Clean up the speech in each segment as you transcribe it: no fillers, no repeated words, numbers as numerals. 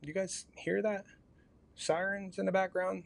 You guys hear that? Sirens in the background?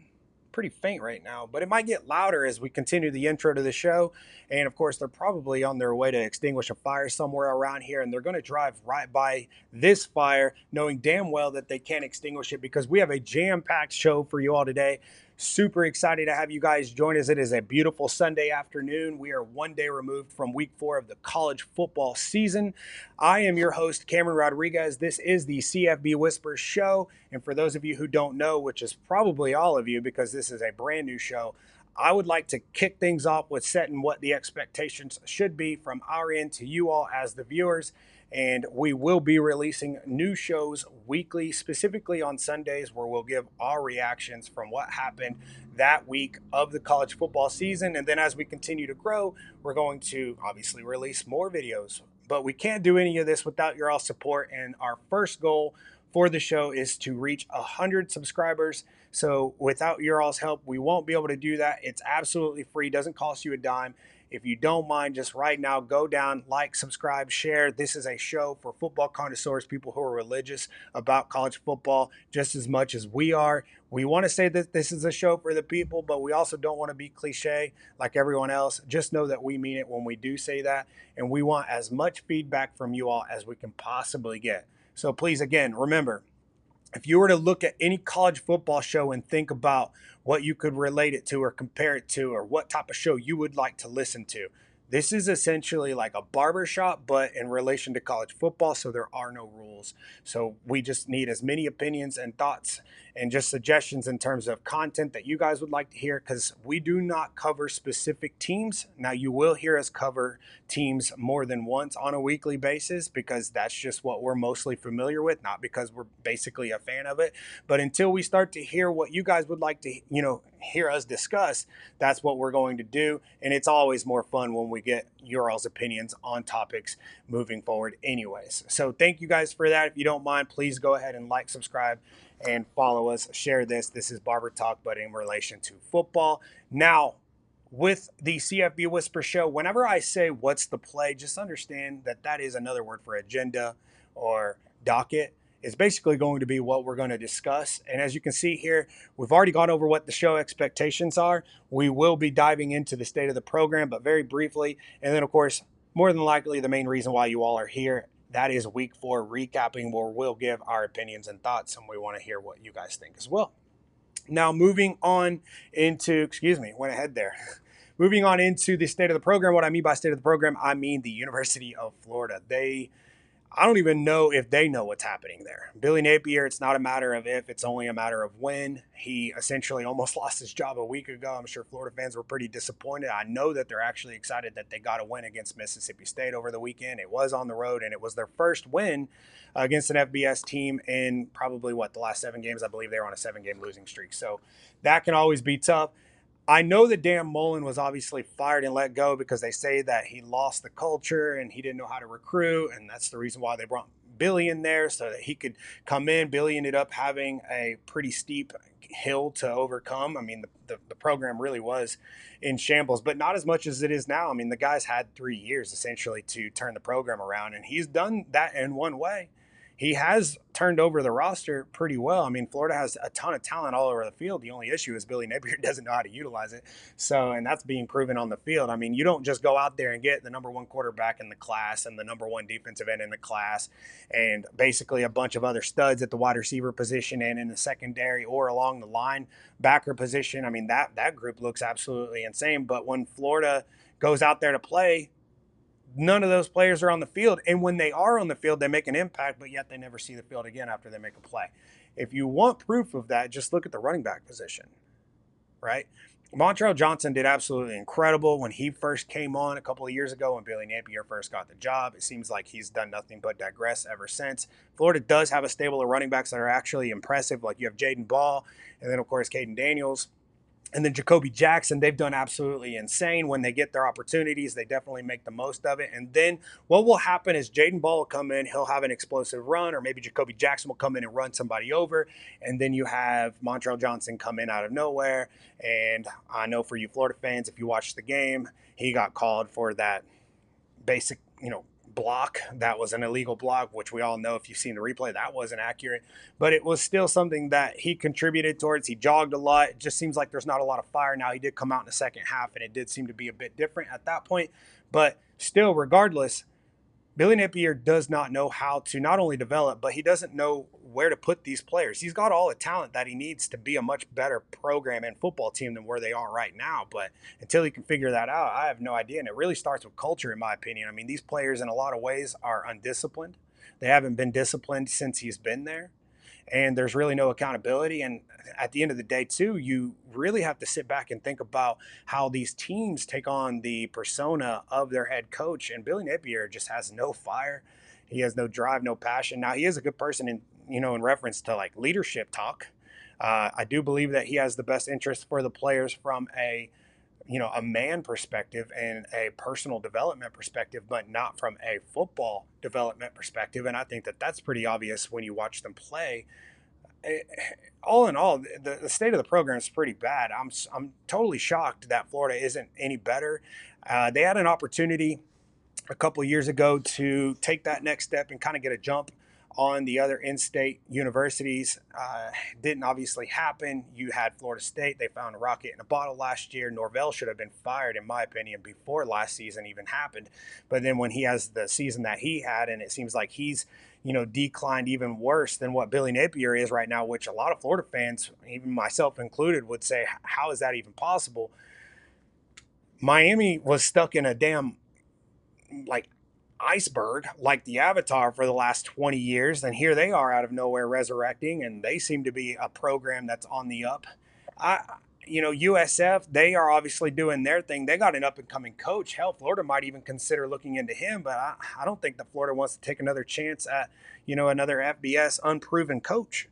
Pretty faint right now, but it might get louder as we continue the intro to the show. And of course, they're probably on their way to extinguish a fire somewhere around here, and they're going to drive right by this fire, knowing damn well that they can't extinguish it because we have a jam packed show for you all today. Super excited to have you guys join us. It is a beautiful Sunday afternoon. We are one day removed from week 4 of the college football season. I am your host, Cameron Rodriguez. This is the CFB Whispers show. And for those of you who don't know, which is probably all of you because this is a brand new show, I would like to kick things off with setting what the expectations should be from our end to you all as the viewers. And we will be releasing new shows weekly, specifically on Sundays, where we'll give our reactions from what happened that week of the college football season. And then as we continue to grow, we're going to obviously release more videos. But we can't do any of this without your all support. And our first goal for the show is to reach 100 subscribers. So without your all's help, we won't be able to do that. It's absolutely free, doesn't cost you a dime. If you don't mind, just right now, go down, like, subscribe, share. This is a show for football connoisseurs, people who are religious about college football just as much as we are. We want to say that this is a show for the people, but we also don't want to be cliche like everyone else. Just know that we mean it when we do say that, and we want as much feedback from you all as we can possibly get. So please, again, remember, if you were to look at any college football show and think about what you could relate it to or compare it to or what type of show you would like to listen to, this is essentially like a barbershop, but in relation to college football. So there are no rules. So we just need as many opinions and thoughts and just suggestions in terms of content that you guys would like to hear, because we do not cover specific teams. Now, you will hear us cover teams more than once on a weekly basis because that's just what we're mostly familiar with, not because we're basically a fan of it. But until we start to hear what you guys would like to, hear us discuss, that's what we're going to do. And it's always more fun when we get your all's opinions on topics moving forward anyways. So thank you guys for that. If you don't mind, please go ahead and like, subscribe, and follow us. Share this. This is Barber Talk, but in relation to football. Now, with the CFB Whisper show, whenever I say what's the play, just understand that that is another word for agenda or docket. It's basically going to be what we're going to discuss. And as you can see here, we've already gone over what the show expectations are. We will be diving into the state of the program, but very briefly. And then, of course, more than likely, the main reason why you all are here, that is week 4 recapping, where we'll give our opinions and thoughts, and we want to hear what you guys think as well. Now, moving on into, went ahead there. Moving on into the state of the program. What I mean by state of the program, I mean the University of Florida. I don't even know if they know what's happening there. Billy Napier, it's not a matter of if, it's only a matter of when. He essentially almost lost his job a week ago. I'm sure Florida fans were pretty disappointed. I know that they're actually excited that they got a win against Mississippi State over the weekend. It was on the road, and it was their first win against an FBS team in probably, the last 7 games. I believe they were on a 7-game losing streak. So that can always be tough. I know that Dan Mullen was obviously fired and let go because they say that he lost the culture and he didn't know how to recruit. And that's the reason why they brought Billy in there so that he could come in. Billy ended up having a pretty steep hill to overcome. I mean, the program really was in shambles, but not as much as it is now. I mean, the guy's had 3 years essentially to turn the program around, and he's done that in one way. He has turned over the roster pretty well. I mean, Florida has a ton of talent all over the field. The only issue is Billy Napier doesn't know how to utilize it. So, and that's being proven on the field. I mean, you don't just go out there and get the number 1 quarterback in the class and the number 1 defensive end in the class and basically a bunch of other studs at the wide receiver position and in the secondary or along the linebacker position. I mean, that group looks absolutely insane. But when Florida goes out there to play, none of those players are on the field. And when they are on the field, they make an impact, but yet they never see the field again after they make a play. If you want proof of that, just look at the running back position, right? Montrell Johnson did absolutely incredible when he first came on a couple of years ago when Billy Napier first got the job. It seems like he's done nothing but digress ever since. Florida does have a stable of running backs that are actually impressive. Like you have Jaden Ball and then, of course, Caden Daniels. And then Jacoby Jackson, they've done absolutely insane. When they get their opportunities, they definitely make the most of it. And then what will happen is Jaden Ball will come in, he'll have an explosive run, or maybe Jacoby Jackson will come in and run somebody over. And then you have Montrell Johnson come in out of nowhere. And I know for you Florida fans, if you watched the game, he got called for that basic, block that was an illegal block, which we all know if you've seen the replay, that wasn't accurate. But it was still something that he contributed towards. He jogged a lot. It just seems like there's not a lot of fire. Now, he did come out in the second half, and it did seem to be a bit different at that point. But still, regardless, Billy Napier does not know how to not only develop, but he doesn't know where to put these players. He's got all the talent that he needs to be a much better program and football team than where they are right now. But until he can figure that out, I have no idea. And it really starts with culture, in my opinion. I mean, these players, in a lot of ways, are undisciplined. They haven't been disciplined since he's been there, and there's really no accountability. And at the end of the day, too, you really have to sit back and think about how these teams take on the persona of their head coach. And Billy Napier just has no fire. He has no drive, no passion. Now, he is a good person in reference to like leadership talk. I do believe that he has the best interest for the players from a man perspective and a personal development perspective, but not from a football development perspective. And I think that that's pretty obvious when you watch them play. All in all, the state of the program is pretty bad. I'm totally shocked that Florida isn't any better. They had an opportunity a couple of years ago to take that next step and kind of get a jump on the other in-state universities. Didn't obviously happen. You had Florida State. They found a rocket in a bottle last year. Norvell should have been fired, in my opinion, before last season even happened. But then when he has the season that he had, and it seems like he's declined even worse than what Billy Napier is right now, which a lot of Florida fans, even myself included, would say, how is that even possible? Miami was stuck in a damn like iceberg, like the Avatar, for the last 20 years. And here they are out of nowhere resurrecting, and they seem to be a program that's on the up. USF, they are obviously doing their thing. They got an up and coming coach. Hell, Florida might even consider looking into him, but I don't think that Florida wants to take another chance at, another FBS unproven coach.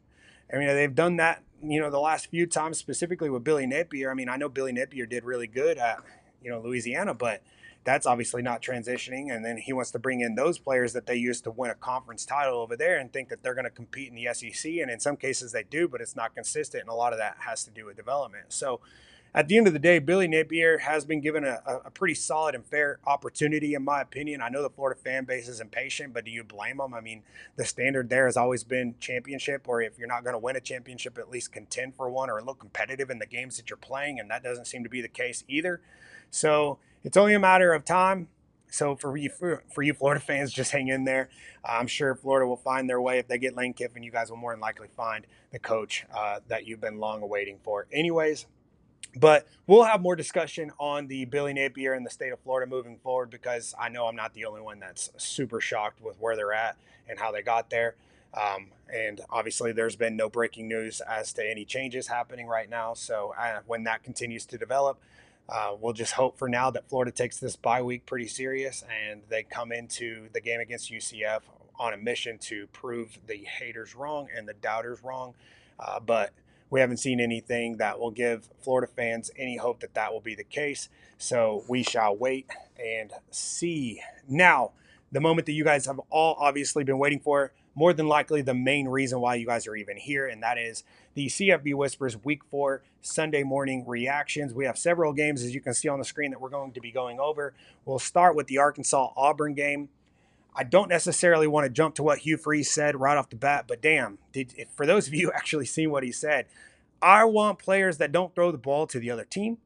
I mean, they've done that, the last few times, specifically with Billy Napier. I mean, I know Billy Napier did really good at, Louisiana, but that's obviously not transitioning. And then he wants to bring in those players that they used to win a conference title over there and think that they're going to compete in the SEC. And in some cases they do, but it's not consistent. And a lot of that has to do with development. So at the end of the day, Billy Napier has been given a pretty solid and fair opportunity, in my opinion. I know the Florida fan base is impatient, but do you blame them? I mean, the standard there has always been championship, or if you're not going to win a championship, at least contend for one or look competitive in the games that you're playing. And that doesn't seem to be the case either. So it's only a matter of time. So for you Florida fans, just hang in there. I'm sure Florida will find their way. If they get Lane Kiffin, you guys will more than likely find the coach that you've been long awaiting for. Anyways, but we'll have more discussion on the Billy Napier and the state of Florida moving forward, because I know I'm not the only one that's super shocked with where they're at and how they got there. And obviously there's been no breaking news as to any changes happening right now. So when that continues to develop, we'll just hope for now that Florida takes this bye week pretty serious and they come into the game against UCF on a mission to prove the haters wrong and the doubters wrong. But we haven't seen anything that will give Florida fans any hope that that will be the case. So we shall wait and see. Now, the moment that you guys have all obviously been waiting for, more than likely the main reason why you guys are even here, and that is the CFB Whispers Week 4 Sunday morning reactions. We have several games, as you can see on the screen, that we're going to be going over. We'll start with the Arkansas-Auburn game. I don't necessarily want to jump to what Hugh Freeze said right off the bat, but damn, for those of you who actually seen what he said, I want players that don't throw the ball to the other team.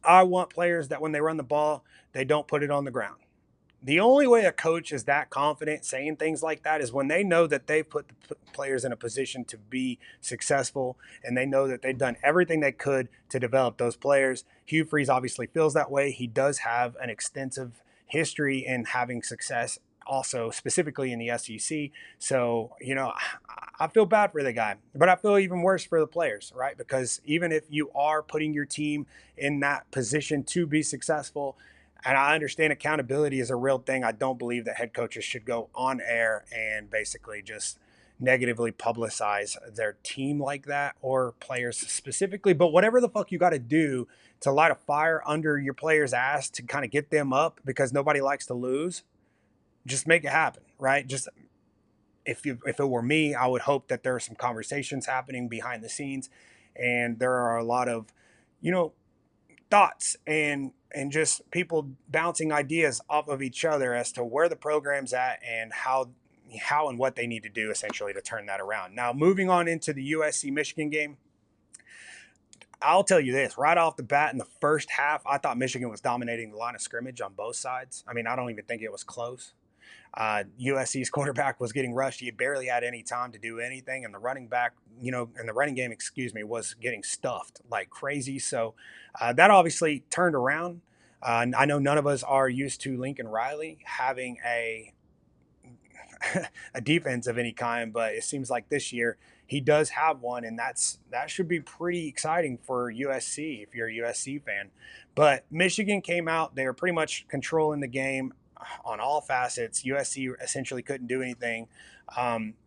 I want players that when they run the ball, they don't put it on the ground. The only way a coach is that confident saying things like that is when they know that they've put the players in a position to be successful, and they know that they've done everything they could to develop those players. Hugh Freeze obviously feels that way. He does have an extensive history in having success, also specifically in the SEC. So, I feel bad for the guy, but I feel even worse for the players, right? Because even if you are putting your team in that position to be successful, and I understand accountability is a real thing, I don't believe that head coaches should go on air and basically just negatively publicize their team like that, or players specifically. But whatever the fuck you got to do to light a fire under your players' ass to kind of get them up, because nobody likes to lose, just make it happen, right? Just if it were me, I would hope that there are some conversations happening behind the scenes, and there are a lot of, thoughts and and just people bouncing ideas off of each other as to where the program's at and how and what they need to do essentially to turn that around. Now, moving on into the USC Michigan game, I'll tell you this right off the bat in the first half, I thought Michigan was dominating the line of scrimmage on both sides. I mean, I don't even think it was close. USC's quarterback was getting rushed. He barely had any time to do anything. And the running back, and the running game, was getting stuffed like crazy. So that obviously turned around. I know none of us are used to Lincoln Riley having a defense of any kind, but it seems like this year he does have one, and that should be pretty exciting for USC if you're a USC fan. But Michigan came out; they were pretty much controlling the game on all facets. USC essentially couldn't do anything.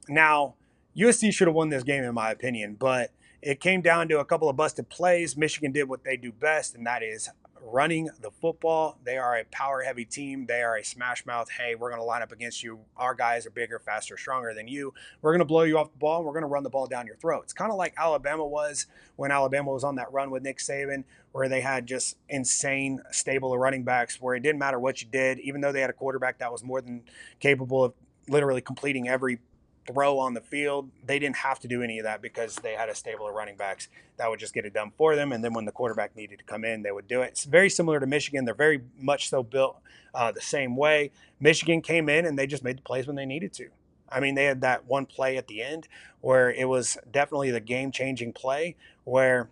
Now, USC should have won this game, in my opinion, but it came down to a couple of busted plays. Michigan did what they do best, and that is running the football. They are a power heavy team. They are a smash mouth. Hey, we're going to line up against you. Our guys are bigger, faster, stronger than you. We're going to blow you off the ball, and we're going to run the ball down your throat. It's kind of like Alabama was when Alabama was on that run with Nick Saban, where they had just insane stable of running backs where it didn't matter what you did, even though they had a quarterback that was more than capable of literally completing every throw on the field. They didn't have to do any of that because they had a stable of running backs that would just get it done for them. And then when the quarterback needed to come in, they would do it. It's very similar to Michigan. They're very much so built the same way. Michigan came in and they just made the plays when they needed to. I mean, they had that one play at the end where it was definitely the game-changing play where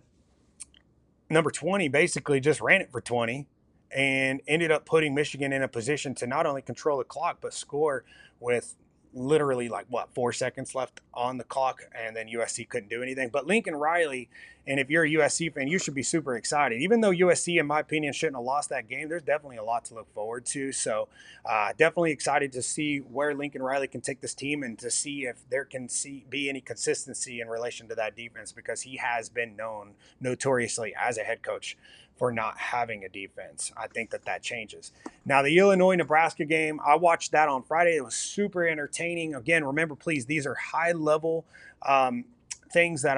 number 20 basically just ran it for 20 and ended up putting Michigan in a position to not only control the clock, but score with literally 4 seconds left on the clock, and then USC couldn't do anything. But Lincoln Riley, and if you're a USC fan, you should be super excited. Even though USC, in my opinion, shouldn't have lost that game, there's definitely a lot to look forward to. So definitely excited to see where Lincoln Riley can take this team and to see if there can be any consistency in relation to that defense, because he has been known notoriously as a head coach for not having a defense. I think that changes. Now, the Illinois-Nebraska game, I watched that on Friday. It was super entertaining. Again, remember, please, these are high-level topics that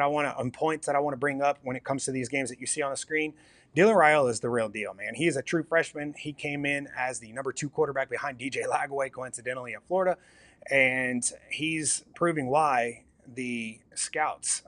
I want to, points that I want to bring up when it comes to these games that you see on the screen. Dylan Raiola is the real deal, man. He is a true freshman. He came in as the number 2 quarterback behind DJ Lagway, coincidentally, at Florida, and he's proving why the scouts,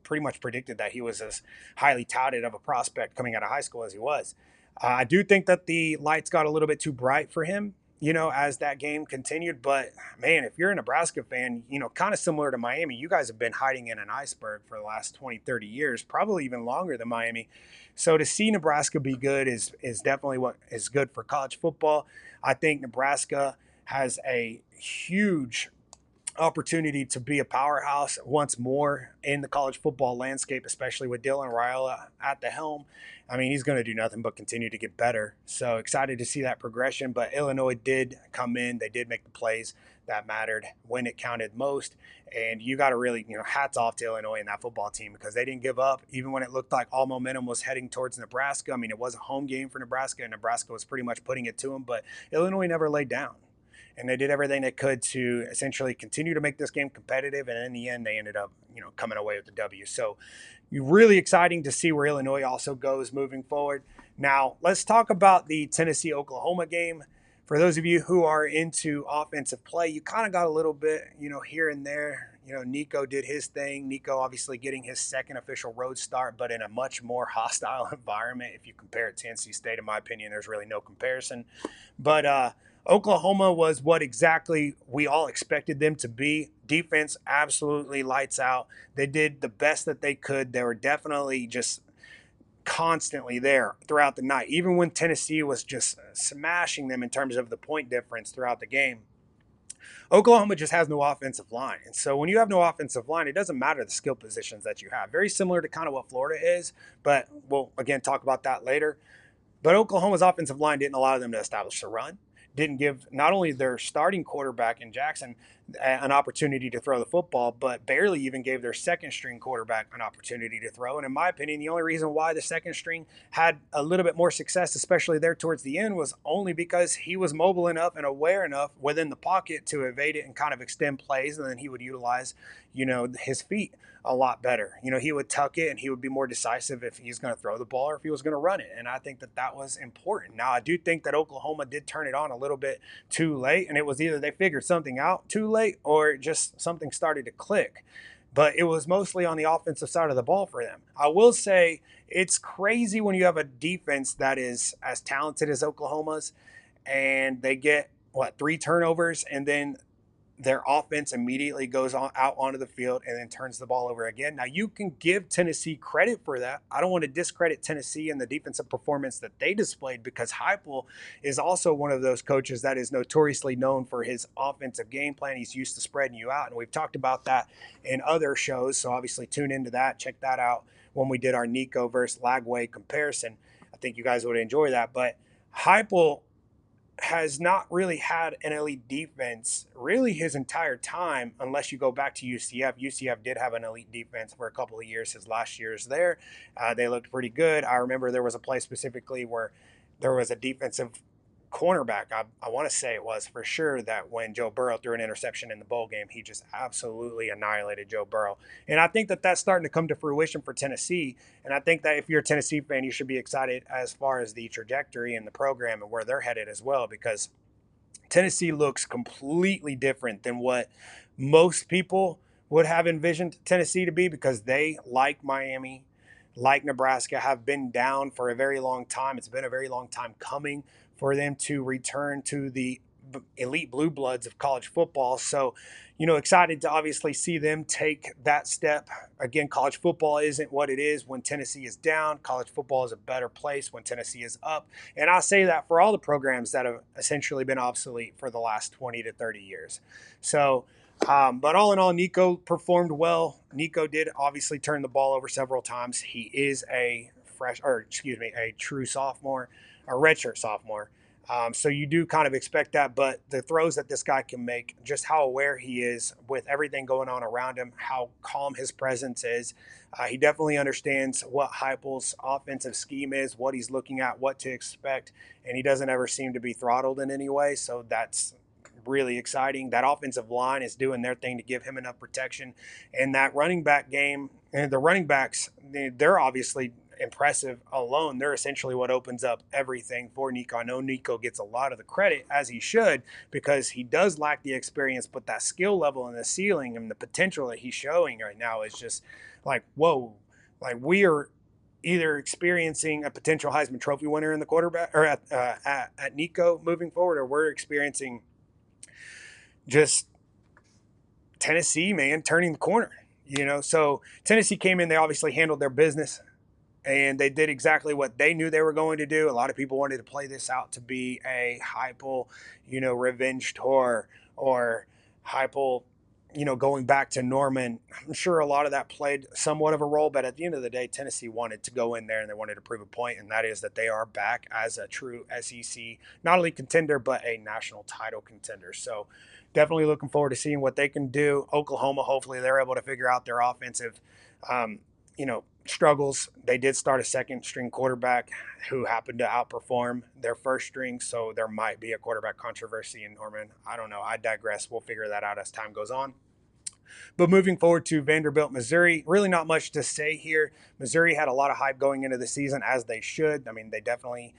pretty much predicted that he was as highly touted of a prospect coming out of high school as he was. I do think that the lights got a little bit too bright for him, as that game continued. But man, if you're a Nebraska fan, kind of similar to Miami, you guys have been hiding in an iceberg for the last 20, 30 years, probably even longer than Miami. So to see Nebraska be good is definitely what is good for college football. I think Nebraska has a huge opportunity to be a powerhouse once more in the college football landscape, especially with Dylan Raiola at the helm. I mean, he's going to do nothing but continue to get better. So excited to see that progression. But Illinois did come in. They did make the plays that mattered when it counted most. And you got to really, hats off to Illinois and that football team, because they didn't give up even when it looked like all momentum was heading towards Nebraska. I mean, it was a home game for Nebraska, and Nebraska was pretty much putting it to them. But Illinois never laid down. And they did everything they could to essentially continue to make this game competitive. And in the end, they ended up, coming away with the W. So really exciting to see where Illinois also goes moving forward. Now, let's talk about the Tennessee-Oklahoma game. For those of you who are into offensive play, you kind of got a little bit, here and there. Nico did his thing. Nico obviously getting his second official road start, but in a much more hostile environment. If you compare it to NC State, in my opinion, there's really no comparison. But Oklahoma was what exactly we all expected them to be. Defense absolutely lights out. They did the best that they could. They were definitely just constantly there throughout the night, even when Tennessee was just smashing them in terms of the point difference throughout the game. Oklahoma just has no offensive line. And so when you have no offensive line, it doesn't matter the skill positions that you have. Very similar to kind of what Florida is, but we'll, again, talk about that later. But Oklahoma's offensive line didn't allow them to establish the run. Didn't give not only their starting quarterback in Jackson an opportunity to throw the football, but barely even gave their second string quarterback an opportunity to throw. And in my opinion, the only reason why the second string had a little bit more success, especially there towards the end, was only because he was mobile enough and aware enough within the pocket to evade it and kind of extend plays. And then he would utilize, his feet a lot better. He would tuck it and he would be more decisive if he's going to throw the ball or if he was going to run it. And I think that that was important. Now, I do think that Oklahoma did turn it on a little bit too late, and it was either they figured something out too late or just something started to click. But it was mostly on the offensive side of the ball for them. I will say it's crazy when you have a defense that is as talented as Oklahoma's and they get, 3 turnovers, and then their offense immediately goes out onto the field and then turns the ball over again. Now, you can give Tennessee credit for that. I don't want to discredit Tennessee and the defensive performance that they displayed, because Heupel is also one of those coaches that is notoriously known for his offensive game plan. He's used to spreading you out, and we've talked about that in other shows. So obviously tune into that. Check that out when we did our Nico versus Lagway comparison. I think you guys would enjoy that. But Heupel has not really had an elite defense really his entire time, unless you go back to UCF. UCF did have an elite defense for a couple of years. His last years there, they looked pretty good. I remember there was a play specifically where there was a defensive cornerback, I want to say it was for sure, that when Joe Burrow threw an interception in the bowl game, he just absolutely annihilated Joe Burrow. And I think that that's starting to come to fruition for Tennessee. And I think that if you're a Tennessee fan, you should be excited as far as the trajectory and the program and where they're headed as well, because Tennessee looks completely different than what most people would have envisioned Tennessee to be, because they, like Miami, like Nebraska, have been down for a very long time. It's been a very long time coming for them to return to the elite blue bloods of college football. So, excited to obviously see them take that step. Again, college football isn't what it is when Tennessee is down. College football is a better place when Tennessee is up. And I say that for all the programs that have essentially been obsolete for the last 20 to 30 years. So, but all in all, Nico performed well. Nico did obviously turn the ball over several times. He is a true sophomore, a redshirt sophomore. So you do kind of expect that, but the throws that this guy can make, just how aware he is with everything going on around him, how calm his presence is. He definitely understands what Heupel's offensive scheme is, what he's looking at, what to expect, and he doesn't ever seem to be throttled in any way. So that's really exciting. That offensive line is doing their thing to give him enough protection. And that running back game, and the running backs, they're obviously impressive alone. They're essentially what opens up everything for Nico. I know Nico gets a lot of the credit, as he should, because he does lack the experience, but that skill level and the ceiling and the potential that he's showing right now is just like, whoa. Like, we are either experiencing a potential Heisman Trophy winner in the quarterback, or at Nico moving forward, or we're experiencing just Tennessee, man, turning the corner. So Tennessee came in, they obviously handled their business, and they did exactly what they knew they were going to do. A lot of people wanted to play this out to be a Heupel, revenge tour, or Heupel, going back to Norman. I'm sure a lot of that played somewhat of a role, but at the end of the day, Tennessee wanted to go in there and they wanted to prove a point, and that is that they are back as a true SEC, not only contender, but a national title contender. So definitely looking forward to seeing what they can do. Oklahoma, hopefully they're able to figure out their offensive, struggles. They did start a second string quarterback who happened to outperform their first string, so there might be a quarterback controversy in Norman. I don't know. I digress. We'll figure that out as time goes on. But moving forward to Vanderbilt, Missouri, really not much to say here. Missouri had a lot of hype going into the season, as they should. I mean, they definitely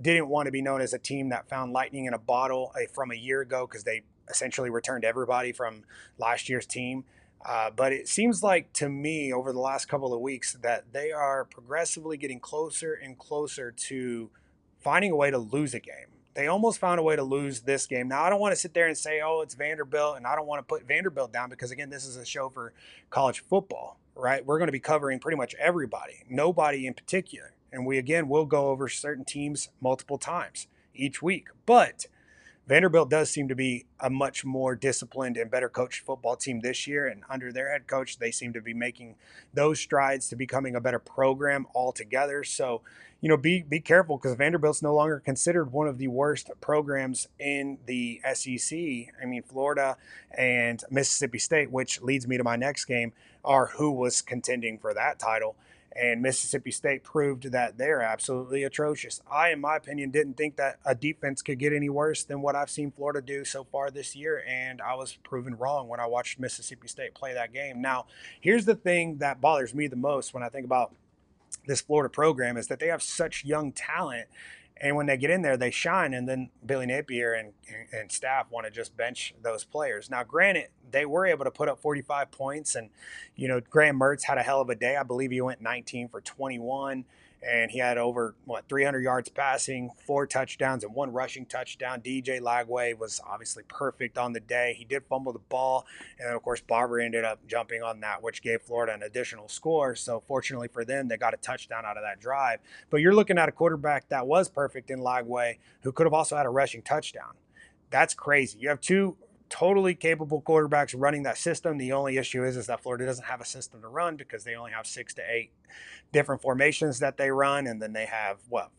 didn't want to be known as a team that found lightning in a bottle from a year ago, because they essentially returned everybody from last year's team. But it seems like to me over the last couple of weeks that they are progressively getting closer and closer to finding a way to lose a game. They almost found a way to lose this game. Now, I don't want to sit there and say, oh, it's Vanderbilt, and I don't want to put Vanderbilt down, because, again, this is a show for college football, right? We're going to be covering pretty much everybody, nobody in particular. And we, again, will go over certain teams multiple times each week. But Vanderbilt does seem to be a much more disciplined and better coached football team this year. And under their head coach, they seem to be making those strides to becoming a better program altogether. So, be careful, because Vanderbilt's no longer considered one of the worst programs in the SEC. I mean, Florida and Mississippi State, which leads me to my next game, are who was contending for that title. And Mississippi State proved that they're absolutely atrocious. I, in my opinion, didn't think that a defense could get any worse than what I've seen Florida do so far this year, and I was proven wrong when I watched Mississippi State play that game. Now, here's the thing that bothers me the most when I think about this Florida program, is that they have such young talent. And when they get in there, they shine. And then Billy Napier and staff want to just bench those players. Now, granted, they were able to put up 45 points. And, Graham Mertz had a hell of a day. I believe he went 19 for 21. And he had over, 300 yards passing, 4 touchdowns, and 1 rushing touchdown. DJ Lagway was obviously perfect on the day. He did fumble the ball. And then, of course, Barber ended up jumping on that, which gave Florida an additional score. So, fortunately for them, they got a touchdown out of that drive. But you're looking at a quarterback that was perfect in Lagway, who could have also had a rushing touchdown. That's crazy. You have 2 totally capable quarterbacks running that system. The only issue is that Florida doesn't have a system to run, because they only have 6 to 8 different formations that they run, and then they have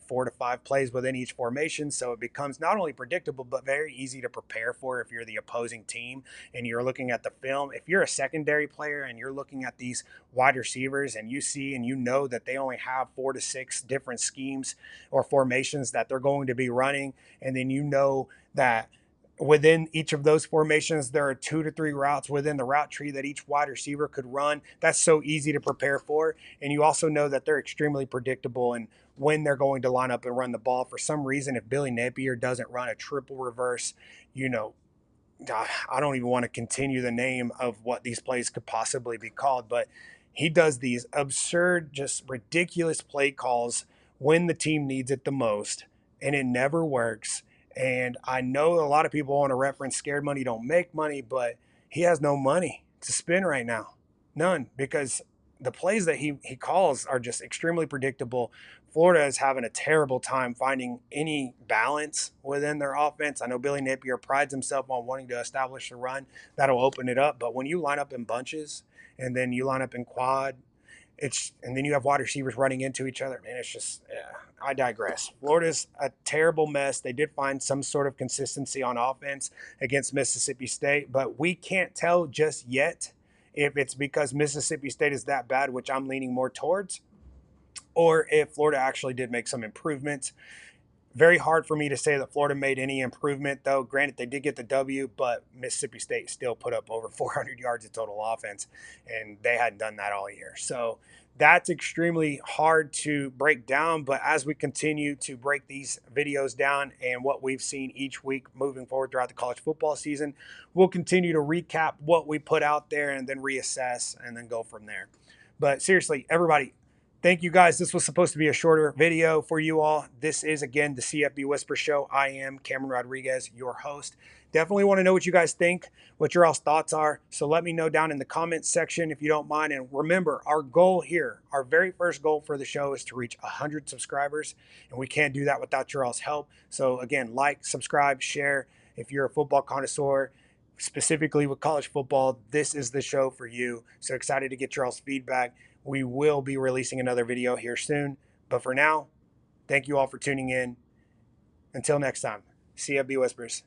4 to 5 plays within each formation. So it becomes not only predictable but very easy to prepare for if you're the opposing team and you're looking at the film. If you're a secondary player and you're looking at these wide receivers and you see and that they only have 4 to 6 different schemes or formations that they're going to be running, and then that within each of those formations, there are 2 to 3 routes within the route tree that each wide receiver could run. That's so easy to prepare for. And you also know that they're extremely predictable in when they're going to line up and run the ball. For some reason, if Billy Napier doesn't run a triple reverse, I don't even want to continue the name of what these plays could possibly be called, but he does these absurd, just ridiculous play calls when the team needs it the most, and it never works. And I know a lot of people want to reference scared money don't make money, but he has no money to spend right now. None, because the plays that he calls are just extremely predictable. Florida is having a terrible time finding any balance within their offense. I know Billy Napier prides himself on wanting to establish the run. That'll open it up. But when you line up in bunches and then you line up in quad, and then you have wide receivers running into each other. Man, it's just, yeah, I digress. Florida's a terrible mess. They did find some sort of consistency on offense against Mississippi State, but we can't tell just yet if it's because Mississippi State is that bad, which I'm leaning more towards, or if Florida actually did make some improvements. Very hard for me to say that Florida made any improvement, though. Granted, they did get the W, but Mississippi State still put up over 400 yards of total offense, and they hadn't done that all year. So that's extremely hard to break down. But as we continue to break these videos down and what we've seen each week moving forward throughout the college football season, we'll continue to recap what we put out there and then reassess and then go from there. But seriously, everybody, thank you guys. This was supposed to be a shorter video for you all. This is, again, the CFB Whisper Show. I am Cameron Rodriguez, your host. Definitely want to know what you guys think, what your all's thoughts are. So let me know down in the comments section if you don't mind. And remember, our goal here, our very first goal for the show is to reach 100 subscribers. And we can't do that without your all's help. So again, like, subscribe, share. If you're a football connoisseur, specifically with college football, this is the show for you. So excited to get your all's feedback. We will be releasing another video here soon. But for now, thank you all for tuning in. Until next time, CFB Whispers.